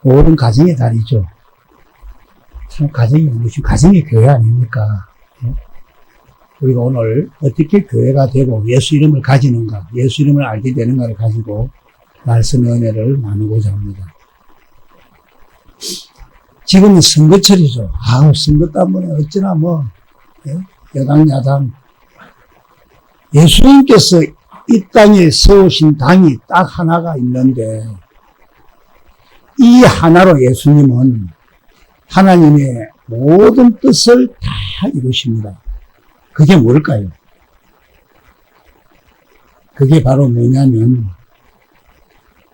모든 가정의 달이죠. 참 가정이 무슨 가정의 교회 아닙니까? 우리가 오늘 어떻게 교회가 되고 예수 이름을 가지는가, 예수 이름을 알게 되는가를 가지고 말씀의 은혜를 나누고자 합니다. 지금은 선거철이죠. 선거 때문에 어찌나 여당, 야당. 예수님께서 이 땅에 세우신 당이 딱 하나가 있는데, 이 하나로 예수님은 하나님의 모든 뜻을 다 이루십니다. 그게 뭘까요? 그게 바로 뭐냐면,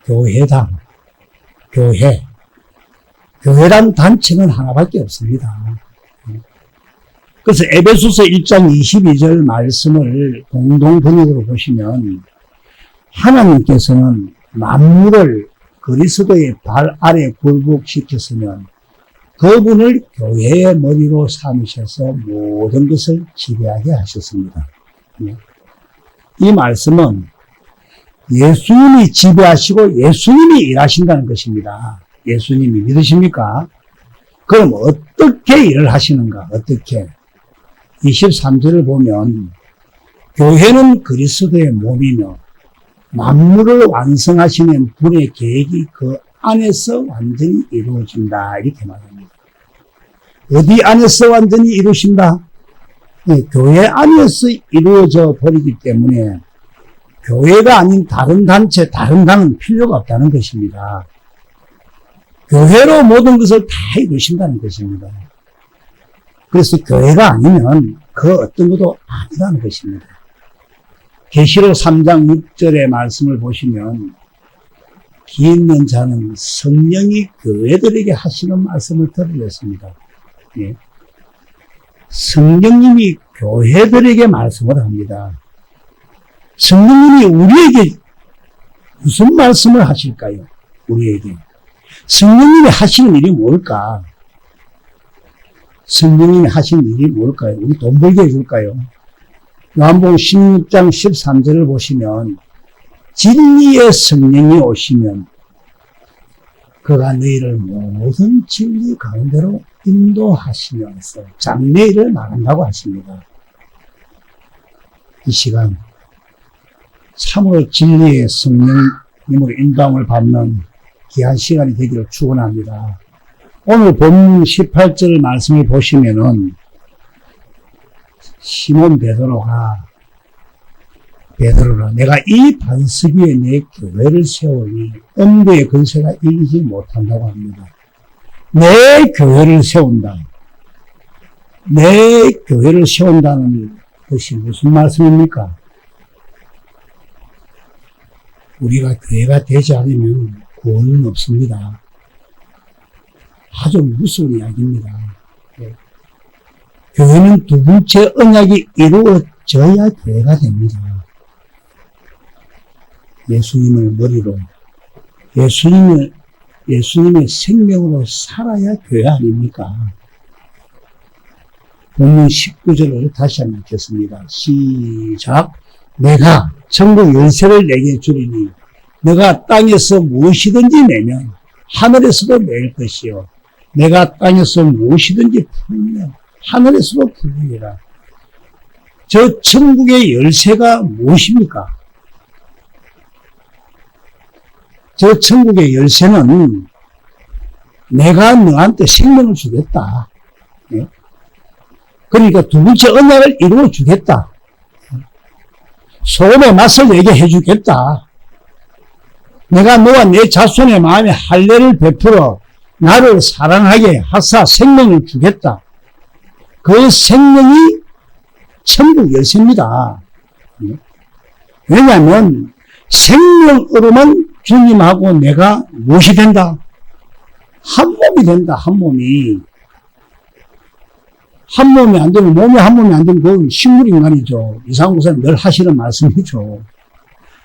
교회당, 교회란 단체는 하나밖에 없습니다. 그래서 에베소서 1장 22절 말씀을 공동 번역으로 보시면 하나님께서는 만물을 그리스도의 발 아래 굴복시켰으면 그분을 교회의 머리로 삼으셔서 모든 것을 지배하게 하셨습니다. 이 말씀은 예수님이 지배하시고 예수님이 일하신다는 것입니다. 예수님이 믿으십니까? 그럼 어떻게 일을 하시는가? 어떻게? 23절을 보면 교회는 그리스도의 몸이며 만물을 완성하시는 분의 계획이 그 안에서 완전히 이루어진다. 이렇게 말합니다. 어디 안에서 완전히 이루어진다? 네, 교회 안에서 이루어져 버리기 때문에 교회가 아닌 다른 단체, 다른 당은 필요가 없다는 것입니다. 교회로 모든 것을 다 이루신다는 것입니다. 그래서 교회가 아니면 그 어떤 것도 아니라는 것입니다. 계시록 3장 6절의 말씀을 보시면 귀 있는 자는 성령이 교회들에게 하시는 말씀을 들으셨습니다. 예. 성령님이 교회들에게 말씀을 합니다. 성령님이 우리에게 무슨 말씀을 하실까요? 우리에게. 성령님이 하시는 일이 뭘까? 성령님이 하시는 일이 뭘까요? 우리 돈 벌게 해줄까요? 요한복음 16장 13절을 보시면 진리의 성령이 오시면 그가 너희를 모든 진리 가운데로 인도하시면서 장래일을 말한다고 하십니다. 이 시간 참으로 진리의 성령님으로 인도함을 받는 귀한 시간이 되기를 축원합니다. 오늘 본문 18절 말씀을 보시면은 시몬 베드로가 내가 이 반석 위에 내 교회를 세우니 음부의 근세가 이기지 못한다고 합니다. 내 교회를 세운다. 내 교회를 세운다는 것이 무슨 말씀입니까? 우리가 교회가 되지 않으면 구원은 없습니다. 아주 무서운 이야기입니다. 교회는 두 번째 언약이 이루어져야 교회가 됩니다. 예수님을 머리로, 예수님의 생명으로 살아야 교회 아닙니까? 본문 19절을 다시 한번 읽겠습니다. 시작. 내가 천국 열쇠를 내게 주리니 내가 땅에서 무엇이든지 내면 하늘에서도 낼 것이요 내가 땅에서 무엇이든지 풀면 하늘에서도 풀리리라. 저 천국의 열쇠가 무엇입니까? 저 천국의 열쇠는 내가 너한테 생명을 주겠다. 그러니까 두 번째 언약을 이루어 주겠다. 소금의 맛을 내게 해주겠다. 내가 너와 내 자손의 마음에 할례를 베풀어 나를 사랑하게 하사 생명을 주겠다. 그 생명이 천국 열쇠입니다. 왜냐하면 생명으로만 주님하고 내가 무엇이 된다? 한 몸이 된다. 한 몸이. 한 몸이 안 되면, 몸이 한 몸이 안 되면 그건 식물인간이죠. 이상한 것은 늘 하시는 말씀이죠.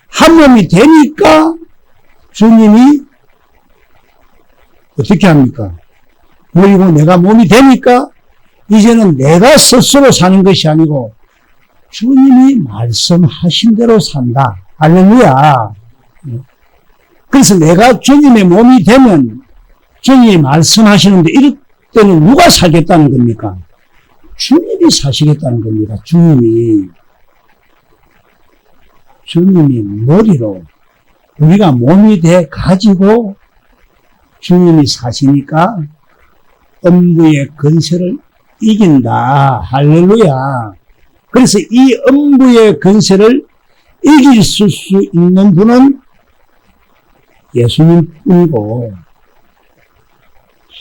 한 몸이 되니까 주님이 어떻게 합니까? 그리고 내가 몸이 되니까 이제는 내가 스스로 사는 것이 아니고 주님이 말씀하신 대로 산다. 할렐루야. 그래서 내가 주님의 몸이 되면 주님이 말씀하시는데 이럴 때는 누가 살겠다는 겁니까? 주님이 사시겠다는 겁니다. 주님이 머리로 우리가 몸이 돼 가지고 주님이 사시니까 음부의 근세를 이긴다. 할렐루야. 그래서 이 음부의 근세를 이길 수 있는 분은 예수님 뿐이고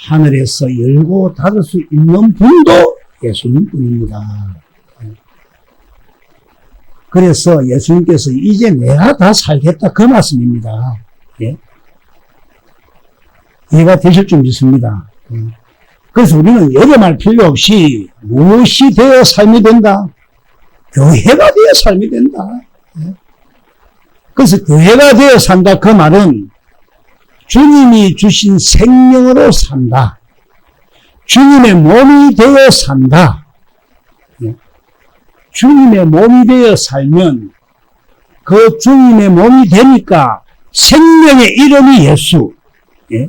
하늘에서 열고 닫을 수 있는 분도 예수님 뿐입니다. 그래서 예수님께서 이제 내가 다 살겠다 그 말씀입니다. 예? 이해가 되실 줄 믿습니다. 그래서 우리는 여름할 필요 없이 무엇이 되어 삶이 된다? 교회가 되어 삶이 된다. 예? 그래서 교회가 되어 산다 그 말은 주님이 주신 생명으로 산다. 주님의 몸이 되어 산다. 예? 주님의 몸이 되어 살면 그 주님의 몸이 되니까 생명의 이름이 예수. 예?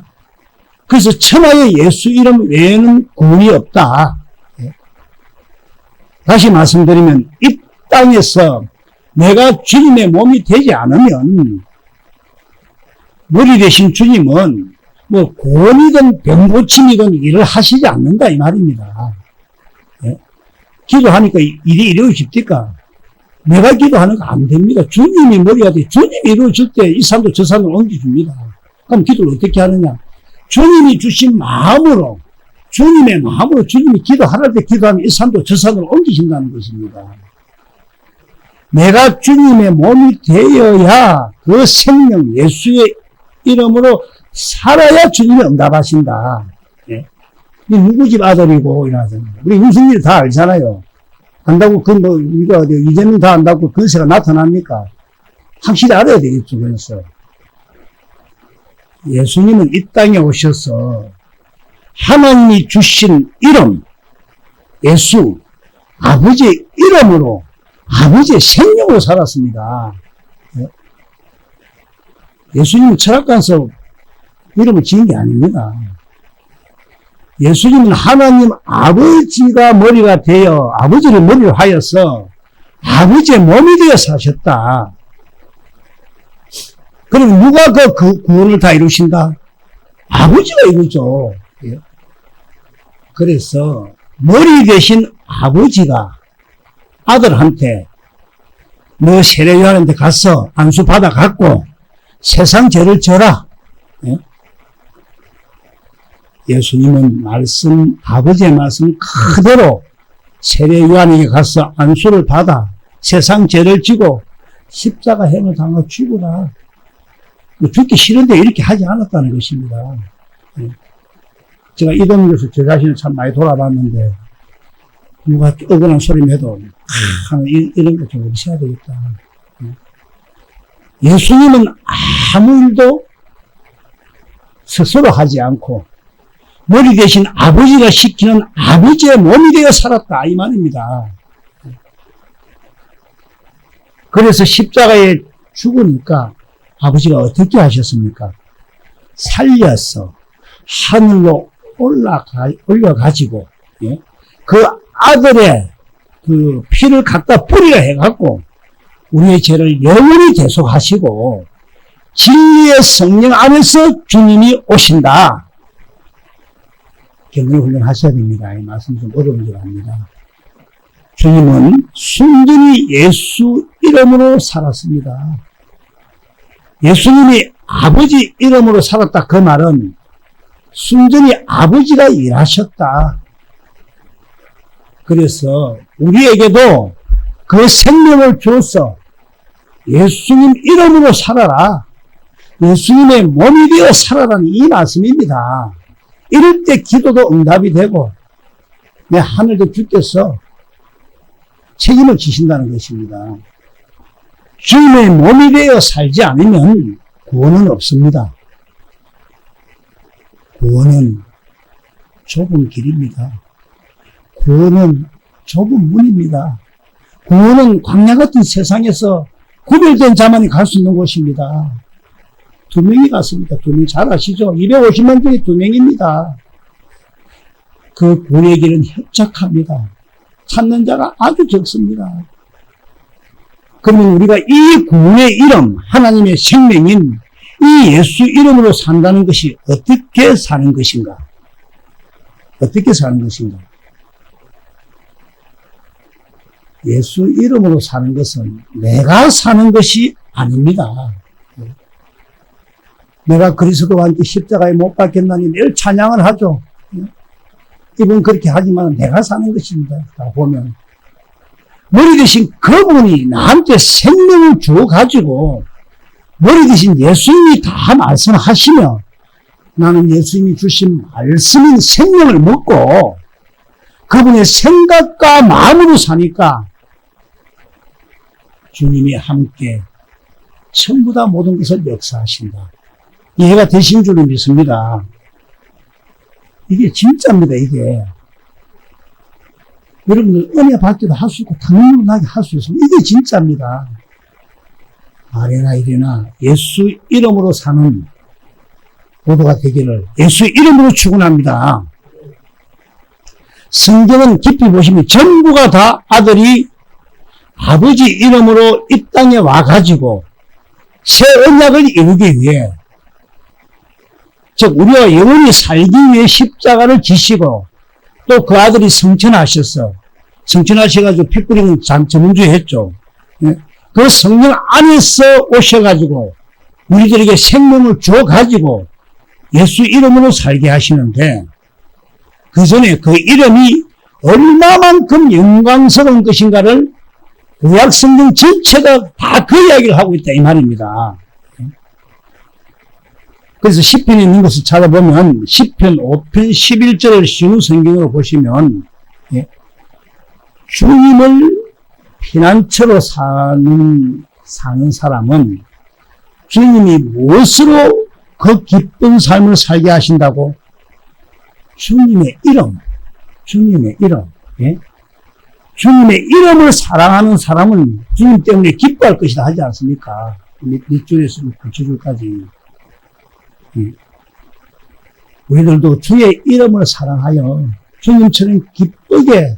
그래서 천하의 예수 이름 외에는 구원이 없다. 예? 다시 말씀드리면 이 땅에서 내가 주님의 몸이 되지 않으면 머리 되신 주님은 뭐 구원이든 병고침이든 일을 하시지 않는다 이 말입니다. 예? 기도하니까 일이 이루어집니까? 내가 기도하는 거 안 됩니다. 주님이 머리가 돼. 주님이 이루어질 때 이 사람도 저 사람을 옮겨줍니다. 그럼 기도를 어떻게 하느냐? 주님이 주신 마음으로 주님의 마음으로 주님이 기도하라 때 기도하면 이 사람도 저 사람을 옮기신다는 것입니다. 내가 주님의 몸이 되어야 그 생명 예수의 이름으로 살아야 주님이 응답하신다. 예? 누구 집 아들이고 이러잖아요. 우리 윤석열 다 알잖아요. 안다고 이거 이재명 다 안다고 근세가 나타납니까? 확실히 알아야 되겠죠. 그래서 예수님은 이 땅에 오셔서 하나님이 주신 이름 예수 아버지의 이름으로 아버지의 생명으로 살았습니다. 예수님은 철학가에서 이름을 지은 게 아닙니다. 예수님은 하나님 아버지가 머리가 되어 아버지를 머리로 하여서 아버지의 몸이 되어 사셨다. 그럼 누가 그 구원을 다 이루신다? 아버지가 이루죠. 그래서 머리 대신 아버지가 아들한테 너 세례요한한테 가서 안수 받아 갖고 세상 죄를 져라. 예수님은 아버지의 말씀 그대로 세례요한에게 가서 안수를 받아 세상 죄를 지고 십자가 행을 당하고 죽으라. 죽기 싫은데 이렇게 하지 않았다는 것입니다. 제가 이 동네에서 제 자신을 참 많이 돌아봤는데 누가 억울한 소리 해도 이런 거 좀 없어야 되겠다. 예수님은 아무 일도 스스로 하지 않고 머리 대신 아버지가 시키는 아버지의 몸이 되어 살았다 이 말입니다. 그래서 십자가에 죽으니까 아버지가 어떻게 하셨습니까? 살려서 하늘로 올려가지고 그 아들의 그 피를 갖다 뿌리라 해갖고 우리의 죄를 영원히 대속하시고 진리의 성령 안에서 주님이 오신다. 경건의 훈련 하셔야 됩니다. 이 말씀 좀 어려운 줄 압니다. 주님은 순전히 예수 이름으로 살았습니다. 예수님이 아버지 이름으로 살았다 그 말은 순전히 아버지가 일하셨다. 그래서 우리에게도 그 생명을 줘서 예수님 이름으로 살아라. 예수님의 몸이 되어 살아라는 이 말씀입니다. 이럴 때 기도도 응답이 되고 내 하늘도 주께서 책임을 지신다는 것입니다. 주님의 몸이 되어 살지 않으면 구원은 없습니다. 구원은 좁은 길입니다. 구원은 좁은 문입니다. 구원은 광야 같은 세상에서 구별된 자만이 갈 수 있는 곳입니다. 2명이 갔습니다. 2명 잘 아시죠? 250만 중에 2명입니다. 그 구원의 길은 협착합니다. 찾는 자가 아주 적습니다. 그러면 우리가 이 구원의 이름, 하나님의 생명인 이 예수 이름으로 산다는 것이 어떻게 사는 것인가? 어떻게 사는 것인가? 예수 이름으로 사는 것은 내가 사는 것이 아닙니다. 내가 그리스도와 함께 십자가에 못 박혔나니 늘 찬양을 하죠. 이분 그렇게 하지만 내가 사는 것입니다. 다 보면 머리 대신 그분이 나한테 생명을 주어가지고 머리 대신 예수님이 다 말씀하시며 나는 예수님이 주신 말씀인 생명을 먹고 그분의 생각과 마음으로 사니까 주님이 함께 전부 다 모든 것을 역사하신다. 이해가 되신 줄을 믿습니다. 이게 진짜입니다, 이게. 여러분들 은혜 받기도 할 수 있고 당연히 나게 할 수 있습니다. 이게 진짜입니다. 아래나 이래나 예수 이름으로 사는 모두가 되기를 예수 이름으로 축원합니다. 성경은 깊이 보시면 전부가 다 아들이 아버지 이름으로 이 땅에 와가지고 새 언약을 이루기 위해 즉 우리가 영원히 살기 위해 십자가를 지시고 또 그 아들이 성천하셔서 성천하셔가지고 피 뿌리는 전문주의 했죠. 그 성령 안에서 오셔가지고 우리들에게 생명을 줘가지고 예수 이름으로 살게 하시는데 그 전에 그 이름이 얼마만큼 영광스러운 것인가를 구약 성경 전체가 다 그 이야기를 하고 있다 이 말입니다. 그래서 시편에 있는 것을 찾아보면 시편 5편 11절을 신우 성경으로 보시면 주님을 피난처로 사는 사람은 주님이 무엇으로 그 기쁜 삶을 살게 하신다고? 주님의 이름, 주님의 이름. 주님의 이름을 사랑하는 사람은 주님 때문에 기뻐할 것이다 하지 않습니까? 밑줄에서 9줄까지. 우리들도 주의 이름을 사랑하여 주님처럼 기쁘게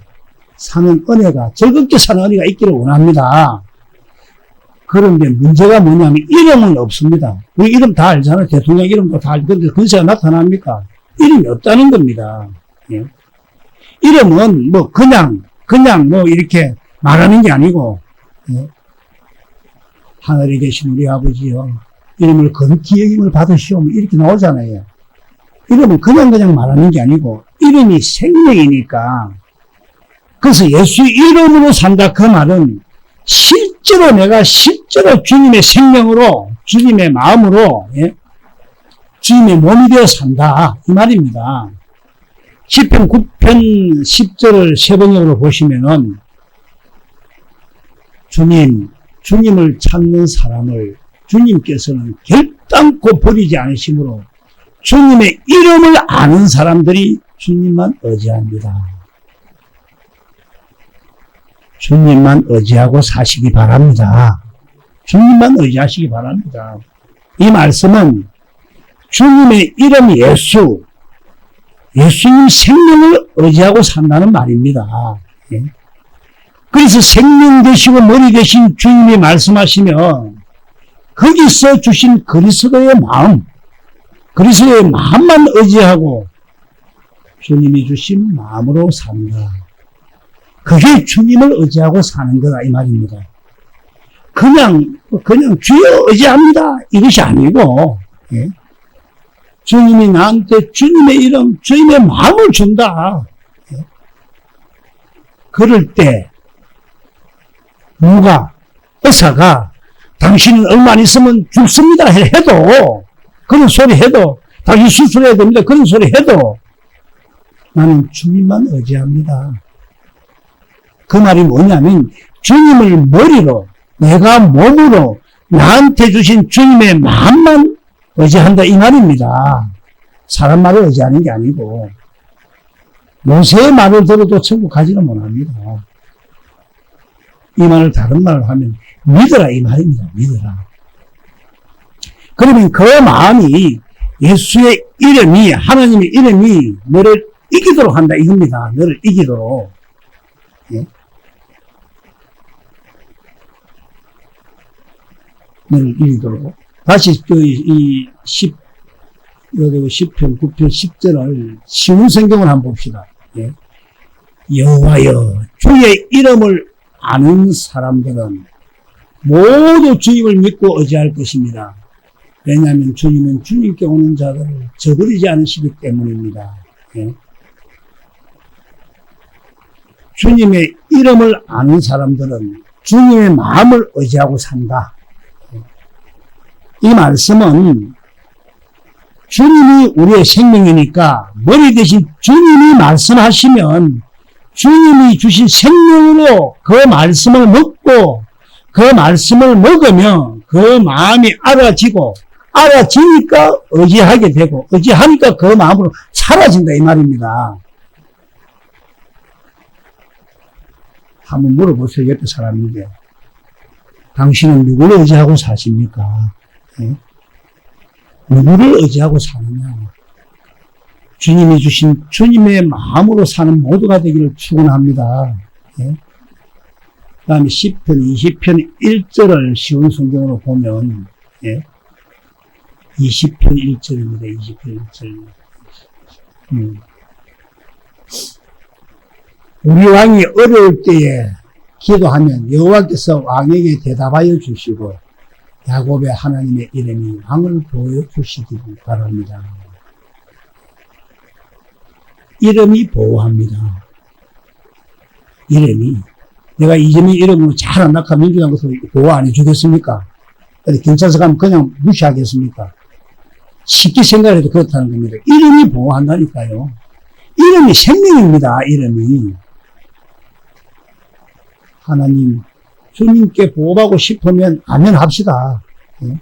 사는 은혜가, 즐겁게 사는 은혜가 있기를 원합니다. 그런데 문제가 뭐냐면 이름은 없습니다. 우리 이름 다 알잖아요. 대통령 이름도 다 알는데 근세가 나타납니까? 이름이 없다는 겁니다. 이름은 뭐 그냥 뭐 이렇게 말하는 게 아니고 하늘에 계신 우리 아버지여 이름을 거룩히 여김을 받으시오 이렇게 나오잖아요. 이름은 그냥 말하는 게 아니고 이름이 생명이니까 그래서 예수 이름으로 산다 그 말은 실제로 내가 실제로 주님의 생명으로 주님의 마음으로 주님의 몸이 되어 산다 이 말입니다. 시편 9편 10절을 세번역으로 보시면은 주님을 찾는 사람을 주님께서는 결단코 버리지 않으시므로 주님의 이름을 아는 사람들이 주님만 의지합니다. 주님만 의지하고 사시기 바랍니다. 주님만 의지하시기 바랍니다. 이 말씀은 주님의 이름 예수님 생명을 의지하고 산다는 말입니다. 그래서 생명 되시고 머리 되신 주님이 말씀하시면 거기서 주신 그리스도의 마음만 의지하고 주님이 주신 마음으로 산다. 그게 주님을 의지하고 사는 거다 이 말입니다. 그냥 주여 의지합니다 이것이 아니고 주님이 나한테 주님의 이름, 주님의 마음을 준다. 그럴 때 의사가 당신은 얼마 안 있으면 죽습니다 해도 그런 소리 해도 당신 수술해야 됩니다 그런 소리 해도 나는 주님만 의지합니다. 그 말이 뭐냐면 주님을 머리로 내가 몸으로 나한테 주신 주님의 마음만 의지한다 이 말입니다. 사람 말을 의지하는 게 아니고 모세의 말을 들어도 천국 가지는 못합니다. 이 말을 다른 말을 하면 믿어라 이 말입니다. 믿어라. 그러면 그 마음이 예수의 이름이, 하나님의 이름이 너를 이기도록 한다 이겁니다. 너를 이기도록. 예? 너를 이기도록. 다시 이 10편, 9편, 10절을 쉬운 성경을 한번 봅시다. 예? 여호와여, 주의 이름을 아는 사람들은 모두 주님을 믿고 의지할 것입니다. 왜냐하면 주님은 주님께 오는 자들을 저버리지 않으시기 때문입니다. 예? 주님의 이름을 아는 사람들은 주님의 마음을 의지하고 산다. 이 말씀은 주님이 우리의 생명이니까 머리 대신 주님이 말씀하시면 주님이 주신 생명으로 그 말씀을 먹고 그 말씀을 먹으면 그 마음이 알아지니까 의지하게 되고 의지하니까 그 마음으로 사라진다 이 말입니다. 한번 물어보세요. 옆에 사람인데 당신은 누구를 의지하고 사십니까? 예? 누구를 의지하고 사느냐? 주님이 주신 주님의 마음으로 사는 모두가 되기를 축원합니다. 예? 그 다음에 10편, 20편 1절을 쉬운 성경으로 보면 예? 20편 1절입니다. 20편 1절. 우리 왕이 어려울 때에 기도하면 여호와께서 왕에게 대답하여 주시고 야곱의 하나님의 이름이 왕을 보여주시기 바랍니다. 이름이 보호합니다. 이름이. 내가 이름이 이름으로 잘 안 낙하 민주당 것을 보호 안 해주겠습니까? 경찰서 가면 그냥 무시하겠습니까? 쉽게 생각해도 그렇다는 겁니다. 이름이 보호한다니까요. 이름이 생명입니다. 이름이. 하나님, 주님께 보호하고 싶으면 아멘 합시다. 예?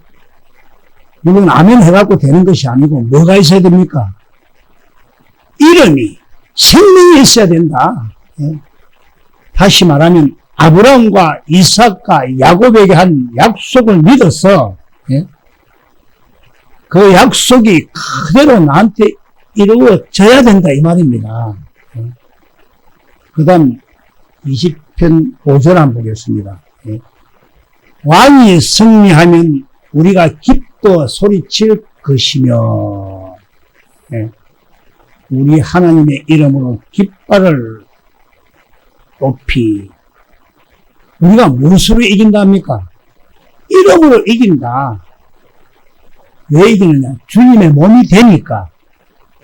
물론 아멘 해갖고 되는 것이 아니고 뭐가 있어야 됩니까? 이름이 생명이 있어야 된다. 예? 다시 말하면 아브라함과 이삭과 야곱에게 한 약속을 믿어서 예? 그 약속이 그대로 나한테 이루어져야 된다 이 말입니다. 예? 그 다음 20편 5절 한번 보겠습니다. 예? 왕이 승리하면 우리가 기뻐 소리칠 것이며 예? 우리 하나님의 이름으로 깃발을 높이 우리가 무엇으로 이긴답니까? 이름으로 이긴다. 왜 이기느냐? 주님의 몸이 되니까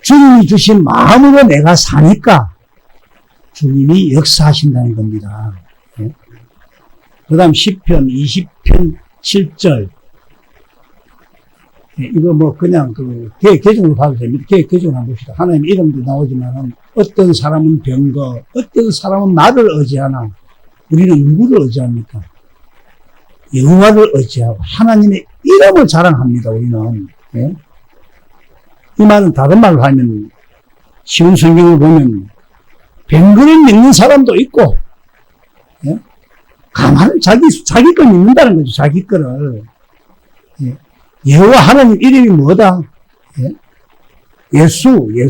주님이 주신 마음으로 내가 사니까 주님이 역사하신다는 겁니다. 네? 그 다음 10편, 20편 7절. 네, 이거 뭐 그냥 개정으로 봐도 됩니다. 개정을 한번 봅시다. 하나님 이름도 나오지만 어떤 사람은 병거, 어떤 사람은 나를 의지하나 우리는 누구를 의지합니까? 여호와를 의지하고 하나님의 이름을 자랑합니다. 우리는. 네? 이 말은 다른 말로 하면 쉬운 성경을 보면 병거를 믿는 사람도 있고 예? 가만히 자기 걸 믿는다는 거죠. 자기 거를. 예? 여호와 하나님 이름이 뭐다? 예? 예수. 예?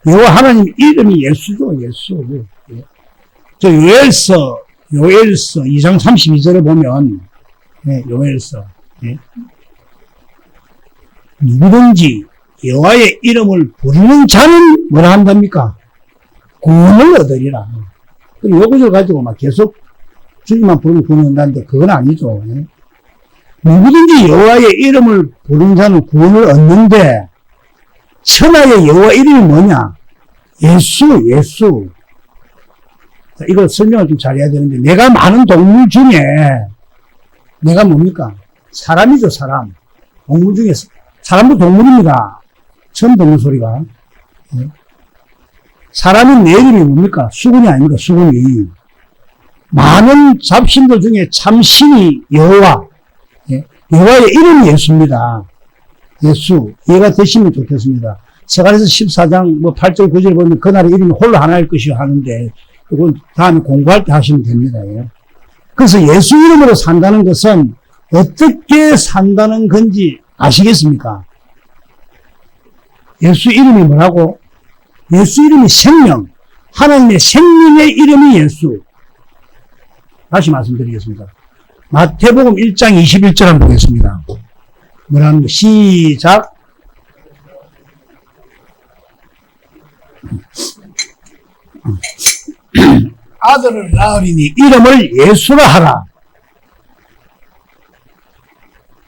여호와 하나님 이름이 예수죠. 예수. 예? 저 요엘서 2장 32절에 보면 예? 요엘서 예? 누구든지 여호와의 이름을 부르는 자는 뭐라 한답니까? 구원을 얻으리라. 그럼 요것을 가지고 막 계속 주님만 부르면 구원 얻는다는데 그건 아니죠. 예? 누구든지 여호와의 이름을 부르는 자는 구원을 얻는데 천하의 여호와 이름이 뭐냐? 예수. 자, 이걸 설명을 좀 잘해야 되는데 내가 많은 동물 중에 내가 뭡니까? 사람이죠. 사람. 동물 중에 사람도 동물입니다. 처음 듣는 소리가. 사람은 내 이름이 뭡니까? 수군이 아닙니까? 수군이. 많은 잡신들 중에 참신이 여호와. 여호와의 이름이 예수입니다. 예수. 이해가 되시면 좋겠습니다. 서가랴서 14장 8절 9절 보면 그날의 이름이 홀로 하나일 것이요 하는데 그건 다음에 공부할 때 하시면 됩니다. 그래서 예수 이름으로 산다는 것은 어떻게 산다는 건지 아시겠습니까? 예수 이름이 뭐라고? 예수 이름이 생명. 하나님의 생명의 이름이 예수. 다시 말씀드리겠습니다. 마태복음 1장 21절 한번 보겠습니다. 뭐라는 거? 시작. 아들을 낳으리니 이름을 예수라 하라.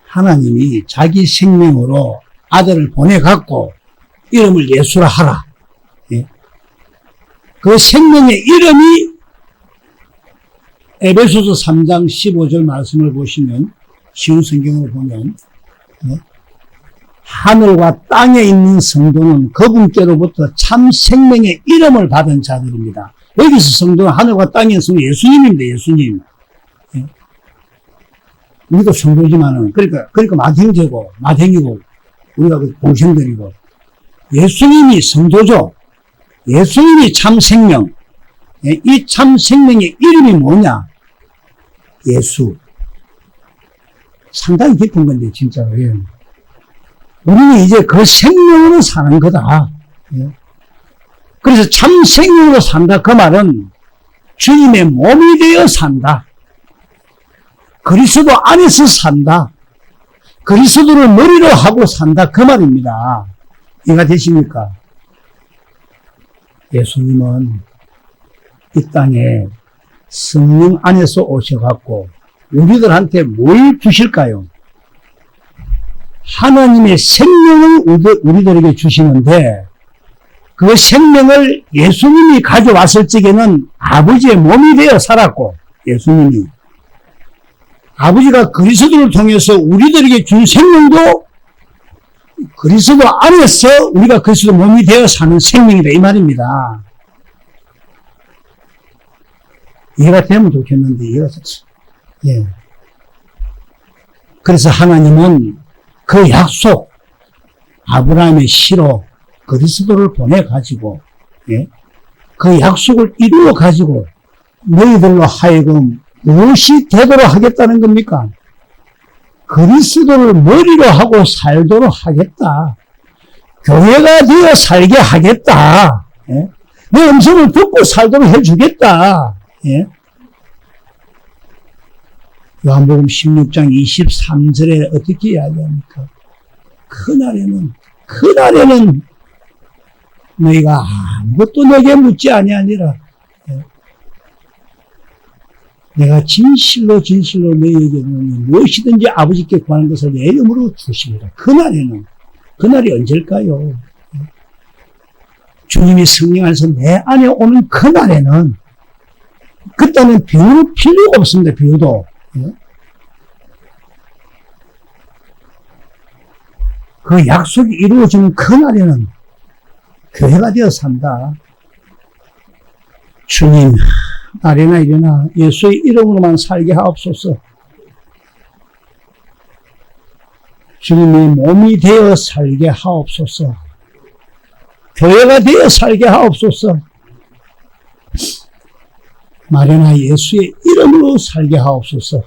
하나님이 자기 생명으로 아들을 보내갖고 이름을 예수라 하라. 예. 그 생명의 이름이 에베소서 3장 15절 말씀을 보시면, 쉬운 성경으로 보면, 예. 하늘과 땅에 있는 성도는 그분께로부터 참 생명의 이름을 받은 자들입니다. 여기서 성도는 하늘과 땅에 있는 성도 예수님입니다. 예수님. 예. 우리도 성도지만은, 그러니까 맏형제고, 맏형이고, 우리가 그 동생들이고, 예수님이 성도죠. 예수님이 참 생명. 예. 이 참 생명의 이름이 뭐냐? 예수. 상당히 깊은 건데, 진짜로. 예. 우리는 이제 그 생명으로 사는 거다. 예. 그래서 참 생명으로 산다. 그 말은 주님의 몸이 되어 산다. 그리스도 안에서 산다. 그리스도를 머리로 하고 산다. 그 말입니다. 이해가 되십니까? 예수님은 이 땅에 성령 안에서 오셔갖고 우리들한테 뭘 주실까요? 하나님의 생명을 우리들에게 주시는데, 그 생명을 예수님이 가져왔을 적에는 아버지의 몸이 되어 살았고, 예수님이 아버지가 그리스도를 통해서 우리들에게 준 생명도 그리스도 안에서 우리가 그리스도 몸이 되어 사는 생명이다, 이 말입니다. 이해가 되면 좋겠는데 이해가 됐어. 예. 그래서 하나님은 그 약속, 아브라함의 씨로 그리스도를 보내가지고, 예? 그 약속을 이루어가지고 너희들로 하여금 무엇이 되도록 하겠다는 겁니까? 그리스도를 머리로 하고 살도록 하겠다. 교회가 되어 살게 하겠다. 예? 내 음성을 듣고 살도록 해주겠다. 예? 요한복음 16장 23절에 어떻게 이야기합니까? 그날에는 너희가 아무것도 내게 묻지 아니하니라. 예? 내가 진실로 너희에게는 무엇이든지 아버지께 구하는 것을 내 이름으로 주시리라. 그날이 언제일까요? 예? 주님이 성령 안에서 내 안에 오는 그날에는, 그때는 비유는 필요가 없습니다. 비유도. 예? 그 약속이 이루어지는 그날에는 교회가 되어 산다. 주님, 날이나 이래나 예수의 이름으로만 살게 하옵소서. 주님의 몸이 되어 살게 하옵소서. 교회가 되어 살게 하옵소서. 말이나 예수의 이름으로 살게 하옵소서.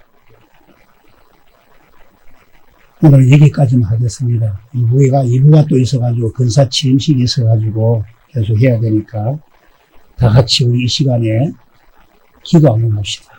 오늘 여기까지만 하겠습니다. 2부가 또 있어가지고, 근사 취임식이 있어가지고 계속 해야 되니까, 다 같이 우리 이 시간에 기도 한번 합시다.